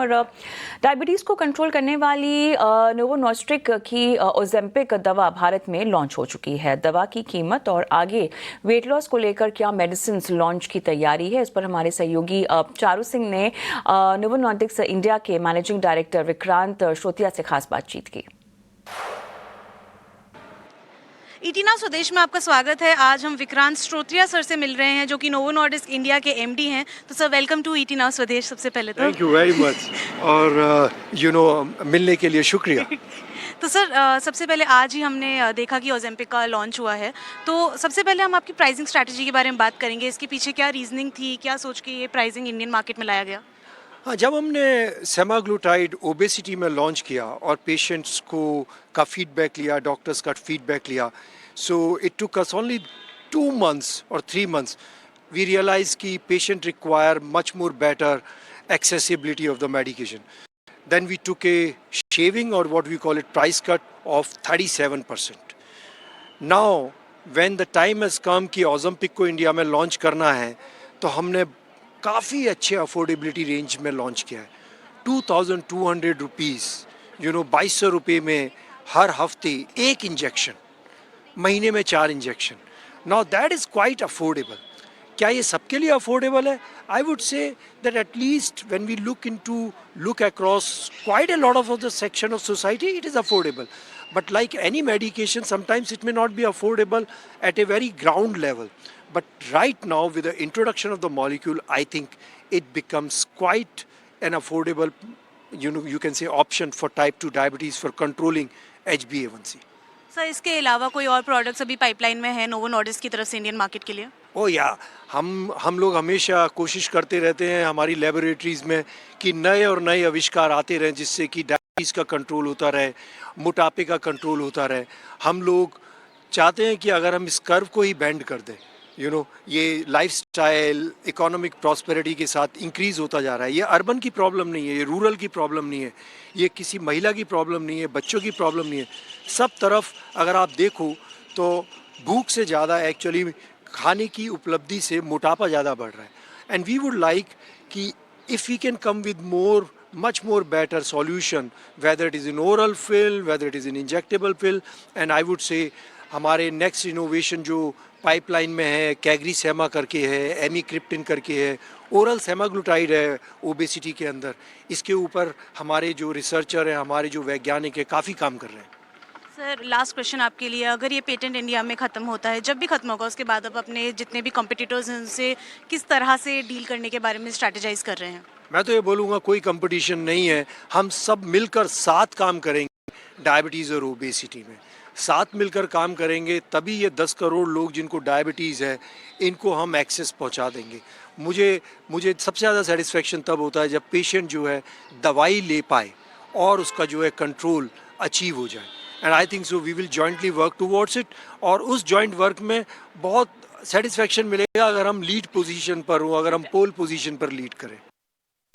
और डायबिटीज़ को कंट्रोल करने वाली नोवो नॉर्डिस्क की ओजेम्पिक दवा भारत में लॉन्च हो चुकी है। दवा की कीमत और आगे वेट लॉस को लेकर क्या मेडिसिन लॉन्च की तैयारी है, इस पर हमारे सहयोगी चारू सिंह ने नोवो नॉर्डिस्क इंडिया के मैनेजिंग डायरेक्टर विक्रांत श्रोतिया से खास बातचीत की। ईटी नाउ स्वदेश में आपका स्वागत है। आज हम विक्रांत श्रोत्रिया सर से मिल रहे हैं जो कि नोवो नॉर्डिस्क इंडिया के एमडी हैं। तो sir welcome to ET Now Swadesh. सबसे पहले तो थैंक यू वेरी मच और मिलने के लिए शुक्रिया। तो सर सबसे पहले आज ही हमने देखा कि ओजेम्पिक का लॉन्च हुआ है। तो सबसे पहले हम आपकी प्राइसिंग स्ट्रैटेजी के बारे में बात करेंगे। इसके पीछे क्या रीजनिंग थी, क्या सोच के ये प्राइसिंग इंडियन मार्केट में लाया गया? हाँ, जब हमने सेमाग्लूटाइड ओबेसिटी में लॉन्च किया और पेशेंट्स का फीडबैक लिया, डॉक्टर्स का फीडबैक लिया, so it took us only 2 months or 3 months, we realise कि patient require much more better accessibility of the medication. Then we took a shaving, or what we call it, price cut of 37%. Now when the time has come कि Ozempic को India में launch करना है, तो हमने काफ़ी अच्छे affordability range में लॉन्च किया है। 2200 रुपीज़, 2200 रुपये में हर हफ्ते 1 इंजेक्शन, महीने में 4 injection. Now that is quite affordable. क्या ये सबके लिए अफोर्डेबल है? I would say that at least when we look across quite a lot of the section of society, it is affordable. But like any medication, sometimes it may not be affordable at a very ground level. But right now, with the introduction of the molecule, I think it becomes quite an affordable, you can say, option for type 2 diabetes for controlling HbA1c. Sir इसके अलावा कोई और products अभी pipeline में है novo Nordisk की तरफ से इंडियन मार्केट के लिए? ओ या, हम लोग हमेशा कोशिश करते रहते हैं हमारी लेबोरेटरीज में कि नए और नए आविष्कार आते रहें, जिससे कि डायबिटीज़ का कंट्रोल होता रहे, मोटापे का कंट्रोल होता रहे। हम लोग चाहते हैं कि अगर हम इस कर्व को ही बेंड कर दें, ये लाइफस्टाइल इकोनॉमिक प्रॉस्पेरिटी के साथ इंक्रीज़ होता जा रहा है। ये अर्बन की प्रॉब्लम नहीं है, ये रूरल की प्रॉब्लम नहीं है, ये किसी महिला की प्रॉब्लम नहीं है, बच्चों की प्रॉब्लम नहीं है। सब तरफ अगर आप देखो तो भूख से ज़्यादा एक्चुअली खाने की उपलब्धि से मोटापा ज़्यादा बढ़ रहा है। एंड वी वुड लाइक कि if we can come with much more better solution, whether it is in oral pill, whether it is in injectable pill, and I would say हमारे नेक्स्ट इनोवेशन जो pipeline में है, कैग्रीसेमा करके है, एमिक्रिप्टिन करके है, oral semaglutide है ओबेसिटी के अंदर। इसके ऊपर हमारे जो रिसर्चर हैं, हमारे जो वैज्ञानिक हैं, काफ़ी काम कर रहे हैं। सर लास्ट क्वेश्चन आपके लिए, अगर ये पेटेंट इंडिया में ख़त्म होता है, जब भी ख़त्म होगा उसके बाद आप अपने जितने भी कॉम्पिटिटर्स हैं उनसे किस तरह से डील करने के बारे में स्ट्रैटेजाइज कर रहे हैं? मैं तो ये बोलूँगा कोई कंपटीशन नहीं है, हम सब मिलकर साथ काम करेंगे डायबिटीज़ और ओबेसिटी में। साथ मिलकर काम करेंगे तभी ये 10 करोड़ लोग जिनको डायबिटीज़ है, इनको हम एक्सेस पहुंचा देंगे। मुझे सबसे ज़्यादा सेटिस्फेक्शन तब होता है जब पेशेंट जो है दवाई ले पाए और उसका जो है कंट्रोल अचीव हो जाए। And I think so we will jointly work towards it, और उस जॉइंट वर्क में बहुत सेटिस्फेक्शन मिलेगा अगर हम लीड पोजीशन पर हों, अगर हम पोल पोजीशन पर लीड करें।